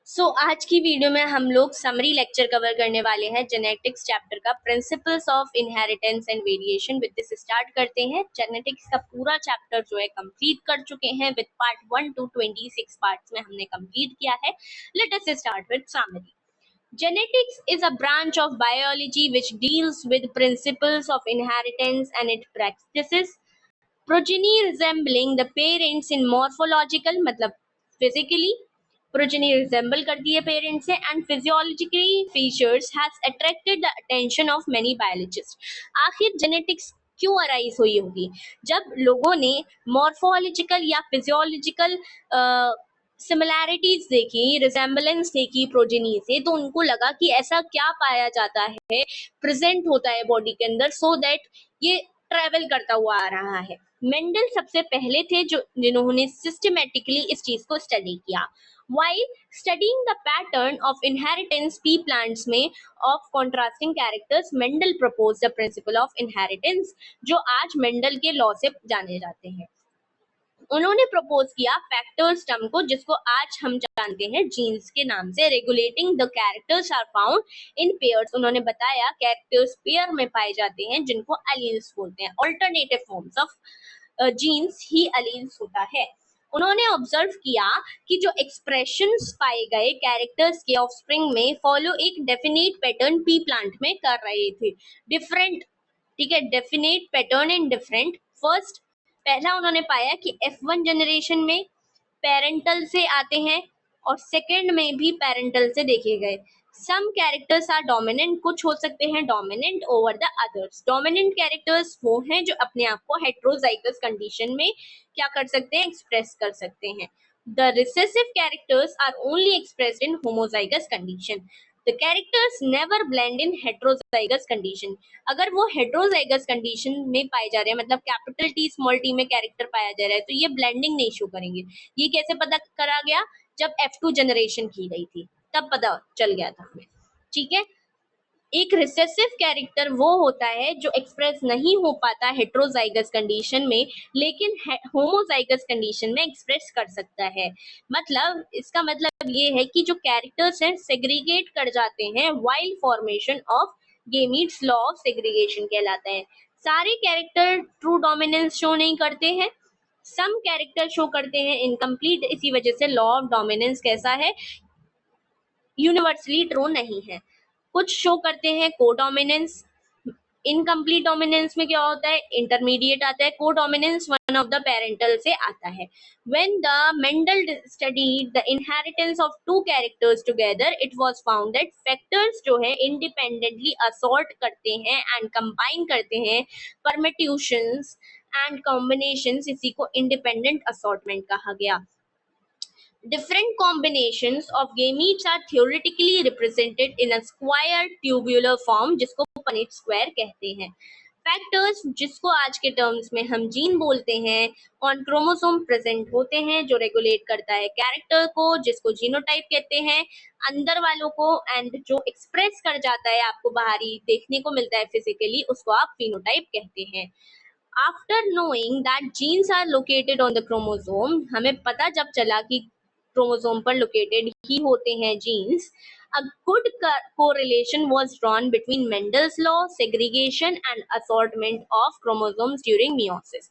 आज की वीडियो में हम लोग समरी लेक्चर कवर करने वाले हैं जेनेटिक्स चैप्टर का principles of inheritance and variation. With this start करते हैं। जेनेटिक्स का पूरा चैप्टर जो है कंप्लीट कर चुके हैं। विद पार्ट 1 to 26 पार्ट्स में हमने कंप्लीट किया है। Let us start with summary. Genetics is a branch of biology which deals with principles of inheritance and its practices. Progeny resembling the parents in morphological मतलब physically progeny resemble करती है parents से and physiologically features has attracted the attention of many biologist. आखिर genetics क्यों arise हुई होगी? जब लोगों ने मॉर्फोलॉजिकल या फिजियोलॉजिकल सिमिलैरिटीज देखी, रिजेम्बलेंस देखी प्रोजेनी से, तो उनको लगा कि ऐसा क्या पाया जाता है, प्रेजेंट होता है बॉडी के अंदर, सो दैट ये ट्रेवल करता हुआ आ रहा है। मेंडल सबसे पहले थे जिन्होंने सिस्टमेटिकली इस चीज को स्टडी किया। While studying the pattern of inheritance pea plants में of contrasting characters, Mendel proposed the principle of inheritance, जो आज मेंडल के लॉ से जाने जाते हैं। उन्होंने प्रपोज किया फैक्टर्स टर्म को, जिसको आज हम जानते हैं जीन्स के नाम से। Regulating the characters are found in pairs. उन्होंने बताया कैरेक्टर्स पेयर में पाए जाते हैं, जिनको एलील्स बोलते हैं। ऑल्टरनेटिव फॉर्म्स ऑफ जीन्स ही एलील्स होता है। उन्होंने ऑब्जर्व किया कि जो एक्सप्रेशंस पाए गए कैरेक्टर्स के ऑफस्प्रिंग में फॉलो एक डेफिनेट पैटर्न पी प्लांट में कर रहे थे। डिफरेंट, ठीक है, definite pattern in different. First, पहला उन्होंने पाया कि F1 जनरेशन में पेरेंटल से आते हैं और सेकंड में भी पेरेंटल से देखे गए। सम कैरेक्टर्स आर डोमिनेंट, कुछ हो सकते हैं dominant over the others. Dominant characters वो हैं जो अपने आप को हेट्रोजाइगस कंडीशन में क्या कर सकते हैं, एक्सप्रेस कर सकते हैं। The recessive characters are only expressed in homozygous condition. The characters never blend in heterozygous condition. अगर वो हेट्रोजाइगस कंडीशन में पाए जा रहे हैं, मतलब कैपिटल टी स्मॉल टी में कैरेक्टर पाया जा रहा है, तो ये ब्लेंडिंग नहीं शो करेंगे। ये कैसे पता करा गया? जब F2 जनरेशन की गई थी तब पता चल गया था हमें। ठीक है, एक रिसेसिव कैरेक्टर वो होता है जो एक्सप्रेस नहीं हो पाता हेट्रोजाइगस कंडीशन में, लेकिन होमोजाइगस कंडीशन में एक्सप्रेस कर सकता है। मतलब इसका मतलब ये है कि जो कैरेक्टर्स हैं सेग्रीगेट कर जाते हैं while formation of gametes. Law of segregation कहलाता है। सारे कैरेक्टर ट्रू डोमिनेंस शो नहीं करते हैं, सम कैरेक्टर शो करते हैं इनकम्प्लीट। इसी वजह से लॉ ऑफ डोमिनेंस कैसा है, यूनिवर्सली ट्रू नहीं है। कुछ शो करते हैं कोडोमिनेंस। इनकम्प्लीट डोमिनेंस में क्या होता है, इंटरमीडिएट आता है। Codominance one of the parental से आता है। When the Mendel studied the inheritance of two characters together, it was found that factors जो है इंडिपेंडेंटली असॉर्ट करते हैं एंड कंबाइन करते हैं। परमिट्यूशंस एंड कॉम्बिनेशंस, इसी को इंडिपेंडेंट असॉर्टमेंट कहा गया। Different combinations of gametes are theoretically represented in a square tubular form, जिसको Punnett square कहते हैं। फैक्टर्स, जिसको आज के टर्म्स में हम जीन बोलते हैं, ऑन क्रोमोसोम प्रेजेंट होते हैं, जो रेगुलेट करता है कैरेक्टर को, जिसको जीनोटाइप कहते हैं, अंदर वालों को, एंड जो एक्सप्रेस कर जाता है, आपको बाहरी देखने को मिलता है फिजिकली, उसको आप फिनोटाइप कहते हैं। After knowing that genes are located on the chromosome, हमें पता जब चला कि क्रोमोसोम पर लोकेटेड ही होते हैं jeans, a good correlation was drawn between Mendel's law, segregation and assortment of chromosomes during meiosis.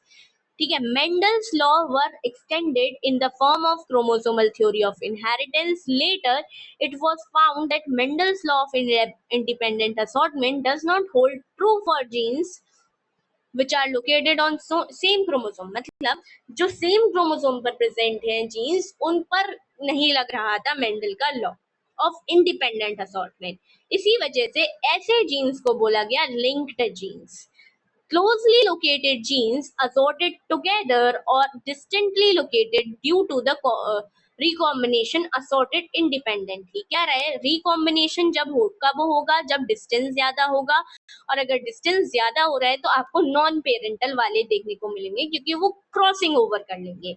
ठीक है, Mendel's law were extended in the form of chromosomal theory of inheritance. Later, it was found that Mendel's law of independent assortment does not hold true for genes which are located on same chromosome। मतलब जो same chromosome पर present हैं jeans, उन पर नहीं लग रहा था मेंडल का लॉ ऑफ इंडिपेंडेंट असॉर्टमेंट। इसी वजह से ऐसे जीन्स को बोला गया linked genes. Closely located genes assorted together or distantly located due to the recombination assorted independently। क्या रहे, रिकॉम्बिनेशन कब होगा, जब डिस्टेंस ज्यादा होगा, और अगर डिस्टेंस ज्यादा हो रहा है तो आपको नॉन पेरेंटल वाले देखने को मिलेंगे, क्योंकि वो क्रॉसिंग ओवर कर लेंगे।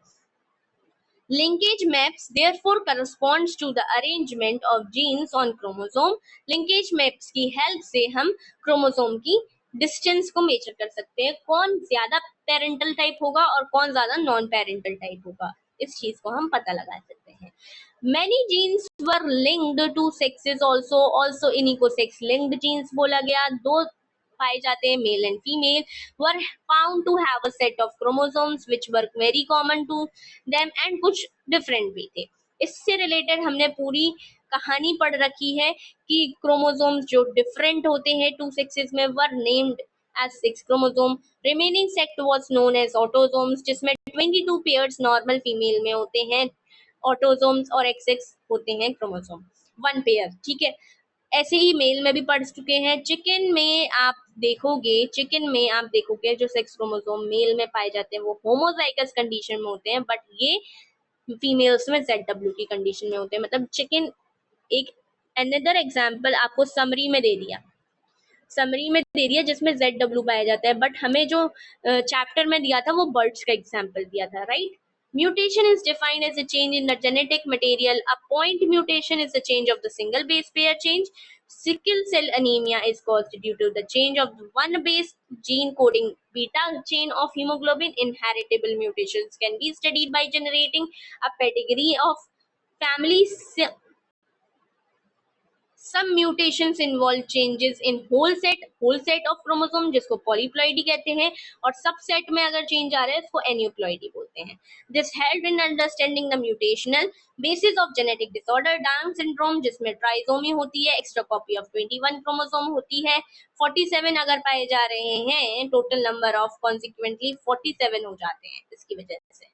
Linkage maps therefore corresponds to the arrangement of genes on chromosome। Linkage maps की हेल्प से हम क्रोमोसोम की डिस्टेंस को मेजर कर सकते हैं, कौन ज्यादा पेरेंटल टाइप होगा और कौन ज्यादा नॉन पेरेंटल टाइप होगा, इस चीज को हम पता लगा सकते हैं। Many genes were linked to sexes also इन्हीं को सेक्स लिंक्ड जीन्स बोला गया। दो पाए जाते हैं, male and female, were found to have a set of chromosomes which were very common to them and कुछ डिफरेंट भी थे। इससे रिलेटेड हमने पूरी कहानी पढ़ रखी है कि क्रोमोसोम्स जो डिफरेंट होते हैं टू सेक्सेस में were named as sex chromosome. Remaining set was known as autosomes, जिसमें 22 पेयर्स नॉर्मल फीमेल में होते हैं ऑटोसोम्स और XX होते हैं क्रोमोसोम, वन पेयर। ठीक है, ऐसे ही मेल में भी पढ़ चुके हैं। चिकन में आप देखोगे जो सेक्स क्रोमोसोम मेल में पाए जाते हैं वो होमोजाइगस कंडीशन में होते हैं, बट ये फीमेल्स में ZW की कंडीशन में होते हैं। मतलब चिकन एक अनदर एग्जाम्पल आपको समरी में दे दिया जिसमें ZW पाया जाता है, बट हमें जो चैप्टर में दिया था वो बर्ड्स का एग्जाम्पल दिया था, right. Mutation is defined as a change in the genetic material. A point mutation is the change of the single base pair change. Sickle cell anemia is caused due to the change of the one base gene coding beta chain of hemoglobin. Inheritable mutations can be studied by generating a pedigree of family. Some mutations involve changes in whole set of chromosome जिसको polyploidy कहते हैं, और subset में अगर change आ रहा है इसको aneuploidy बोलते हैं। This help in understanding the mutational basis of genetic disorder. Down syndrome जिसमें ट्राइसोमी होती है, एक्स्ट्रा कॉपी ऑफ 21 क्रोमोसोम होती है, 47 अगर पाए जा रहे हैं, टोटल नंबर ऑफ कॉन्सिक्वेंटली 47 हो जाते हैं इसकी वजह से।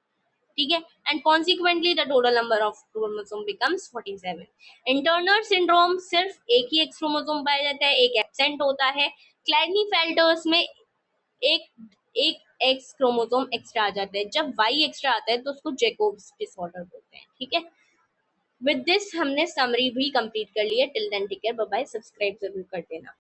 ठीक है, and consequently the total number of chromosome becomes 47। In Turner syndrome सिर्फ एक ही एक्स क्रोमोसोम पाया जाता है, एक एब्सेंट होता है। क्लाइनेफेल्टर्स में एक एक एक्स क्रोमोसोम एक्स्ट्रा आ जाता है। जब वाई एक्स्ट्रा आता है तो उसको जैकोब्स डिसऑर्डर बोलते हैं। ठीक है, विद दिस हमने समरी भी कंप्लीट कर ली है। Till then take care, bye bye, subscribe जरूर कर देना।